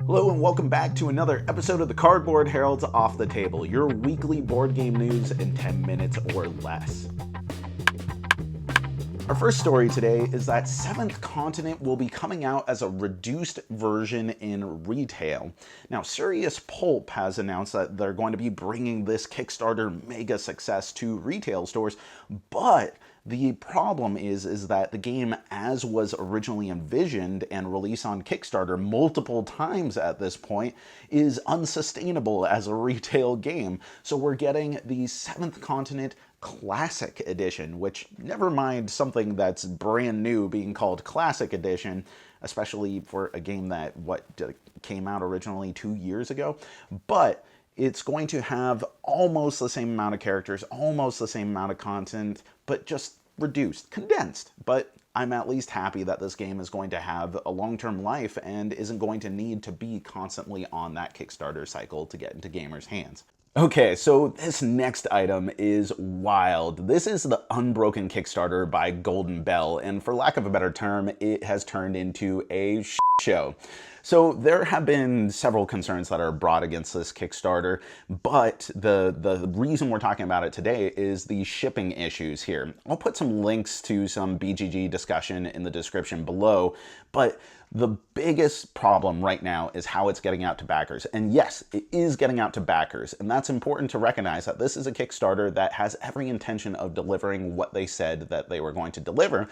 Hello and welcome back to another episode of the Cardboard Herald's Off the Table, your weekly board game news in 10 minutes or less. Our first story today is that Seventh Continent will be coming out as a reduced version in retail. Now, Serious Pulp has announced that they're going to be bringing this Kickstarter mega success to retail stores, but the problem is that the game, as was originally envisioned and released on Kickstarter multiple times at this point, is unsustainable as a retail game. So we're getting the Seventh Continent Classic Edition, which, never mind something that's brand new being called Classic Edition, especially for a game that, came out originally 2 years ago, but it's going to have almost the same amount of characters, almost the same amount of content, but just reduced, condensed. But I'm at least happy that this game is going to have a long-term life and isn't going to need to be constantly on that Kickstarter cycle to get into gamers' hands. Okay, so this next item is wild. This is the Unbroken Kickstarter by Golden Bell, and for lack of a better term, it has turned into a show. So there have been several concerns that are brought against this Kickstarter, but the reason we're talking about it today is the shipping issues here. I'll put some links to some BGG discussion in the description below, but the biggest problem right now is how it's getting out to backers. And yes, it is getting out to backers, and that's important to recognize that this is a Kickstarter that has every intention of delivering what they said that they were going to deliver.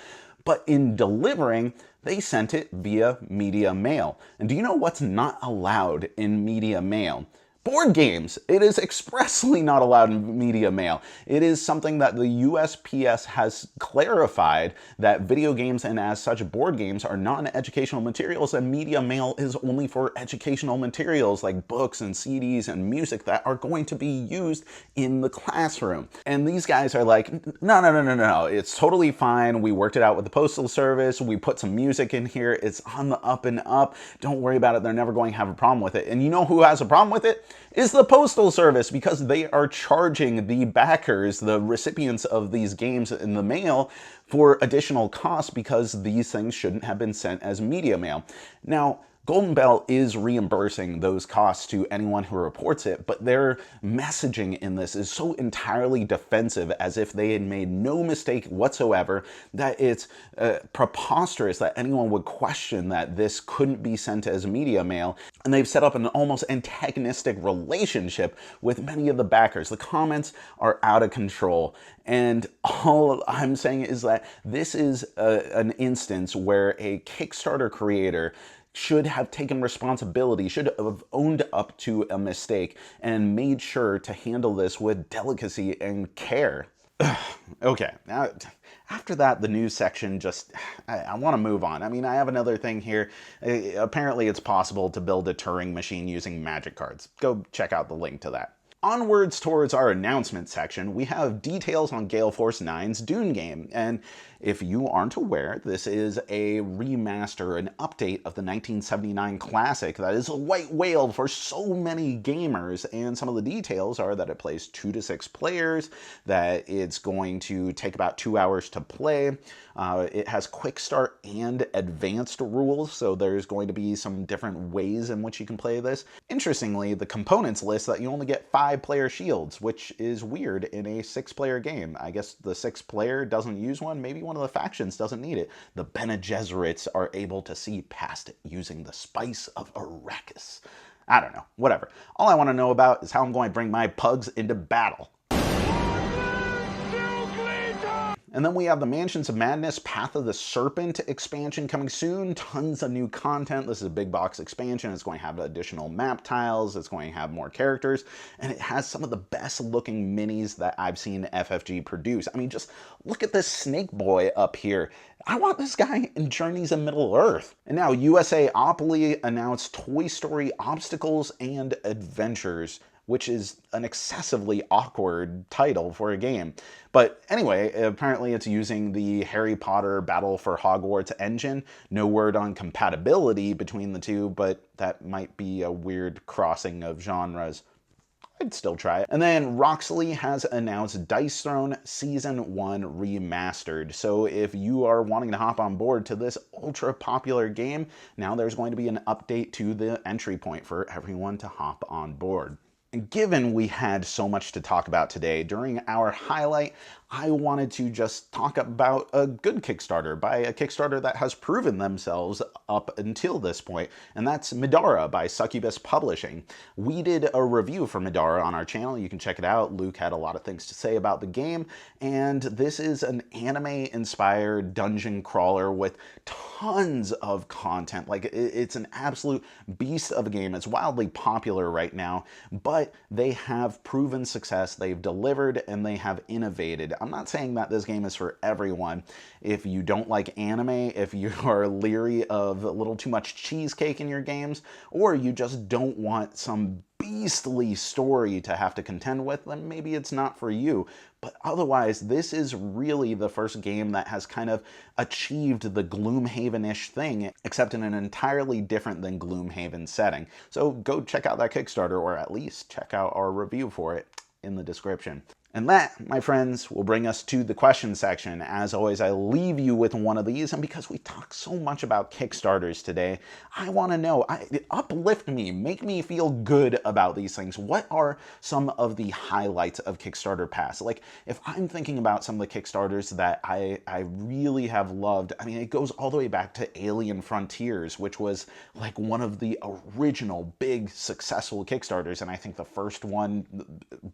But in delivering, they sent it via media mail. And do you know what's not allowed in media mail? Board games. It is expressly not allowed in media mail. It is something that the USPS has clarified, that video games and as such board games are non-educational materials, and media mail is only for educational materials like books and CDs and music that are going to be used in the classroom. And these guys are like, no, it's totally fine. We worked it out with the Postal Service. We put some music in here. It's on the up and up. Don't worry about it. They're never going to have a problem with it. And you know who has a problem with it? Is the Postal Service, because they are charging the backers, the recipients of these games in the mail, for additional costs because these things shouldn't have been sent as media mail. Now, Golden Bell is reimbursing those costs to anyone who reports it, but their messaging in this is so entirely defensive, as if they had made no mistake whatsoever, that it's preposterous that anyone would question that this couldn't be sent as media mail. And they've set up an almost antagonistic relationship with many of the backers. The comments are out of control. And all I'm saying is that this is an instance where a Kickstarter creator should have taken responsibility, should have owned up to a mistake, and made sure to handle this with delicacy and care. Okay, now, after that, the news section I want to move on. I mean, I have another thing here. Apparently, it's possible to build a Turing machine using magic cards. Go check out the link to that. Onwards towards our announcement section, we have details on Gale Force 9's Dune game. And if you aren't aware, this is a remaster, an update of the 1979 classic that is a white whale for so many gamers. And some of the details are that it plays 2 to 6 players, that it's going to take about 2 hours to play. It has quick start and advanced rules, so there's going to be some different ways in which you can play this. Interestingly, the components list that you only get 5-player shields, which is weird in a 6-player game. I guess the 6th player doesn't use one. Maybe one of the factions doesn't need it. The Bene Gesserits are able to see past it using the spice of Arrakis. I don't know. Whatever. All I want to know about is how I'm going to bring my pugs into battle. And then we have the Mansions of Madness Path of the Serpent expansion coming soon. Tons of new content. This is a big box expansion. It's going to have additional map tiles. It's going to have more characters. And it has some of the best looking minis that I've seen FFG produce. I mean, just look at this snake boy up here. I want this guy in Journeys in Middle-earth. And now USAopoly announced Toy Story Obstacles and Adventures, which is an excessively awkward title for a game. But anyway, apparently it's using the Harry Potter Battle for Hogwarts engine. No word on compatibility between the two, but that might be a weird crossing of genres. I'd still try it. And then Roxley has announced Dice Throne Season 1 Remastered. So if you are wanting to hop on board to this ultra popular game, now there's going to be an update to the entry point for everyone to hop on board. And given we had so much to talk about today, during our highlight, I wanted to just talk about a good Kickstarter by a Kickstarter that has proven themselves up until this point, and that's Middara by Succubus Publishing. We did a review for Middara on our channel. You can check it out. Luke had a lot of things to say about the game, and this is an anime-inspired dungeon crawler with tons of content. Like, it's an absolute beast of a game. It's wildly popular right now, but they have proven success. They've delivered, and they have innovated. I'm not saying that this game is for everyone. If you don't like anime, if you are leery of a little too much cheesecake in your games, or you just don't want some beastly story to have to contend with, then maybe it's not for you. But otherwise, this is really the first game that has kind of achieved the Gloomhaven-ish thing, except in an entirely different than Gloomhaven setting. So go check out that Kickstarter, or at least check out our review for it in the description. And that, my friends, will bring us to the question section. As always, I leave you with one of these, and because we talk so much about Kickstarters today, I want to know, uplift me, make me feel good about these things. What are some of the highlights of Kickstarter past? Like, if I'm thinking about some of the Kickstarters that I really have loved, I mean, it goes all the way back to Alien Frontiers, which was like one of the original big successful Kickstarters, and I think the first one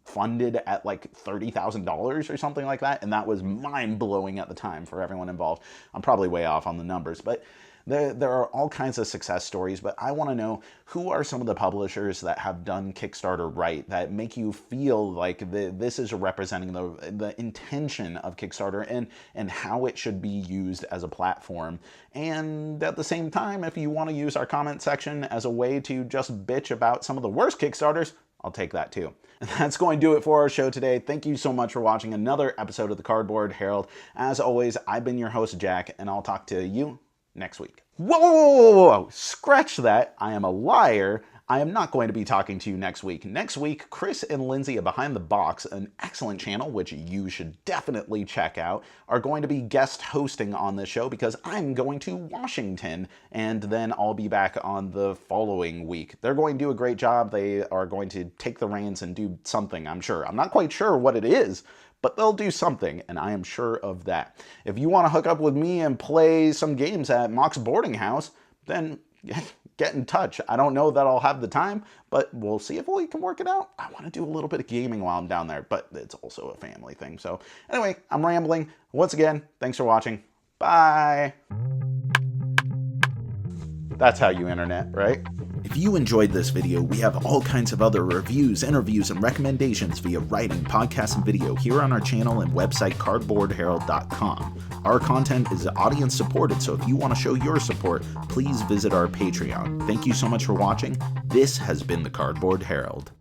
funded at like $30,000 or something like that, and that was mind-blowing at the time for everyone involved. I'm probably way off on the numbers, but there are all kinds of success stories. But I want to know, who are some of the publishers that have done Kickstarter right, that make you feel like this is representing the intention of Kickstarter and how it should be used as a platform. And at the same time, if you want to use our comment section as a way to just bitch about some of the worst Kickstarters, I'll take that too. And that's going to do it for our show today. Thank you so much for watching another episode of the Cardboard Herald. As always, I've been your host, Jack, and I'll talk to you next week. Whoa, whoa, whoa, whoa, whoa. Scratch that. I am a liar. I am not going to be talking to you next week. Next week, Chris and Lindsay of Behind the Box, an excellent channel, which you should definitely check out, are going to be guest hosting on this show because I'm going to Washington, and then I'll be back on the following week. They're going to do a great job. They are going to take the reins and do something, I'm sure. I'm not quite sure what it is, but they'll do something, and I am sure of that. If you want to hook up with me and play some games at Mock's Boarding House, then get in touch. I don't know that I'll have the time, but we'll see if we can work it out. I want to do a little bit of gaming while I'm down there, but it's also a family thing. So anyway, I'm rambling. Once again, thanks for watching. Bye. That's how you internet, right? If you enjoyed this video, we have all kinds of other reviews, interviews, and recommendations via writing, podcast, and video here on our channel and website cardboardherald.com. Our content is audience supported, so if you want to show your support, please visit our Patreon. Thank you so much for watching. This has been the Cardboard Herald.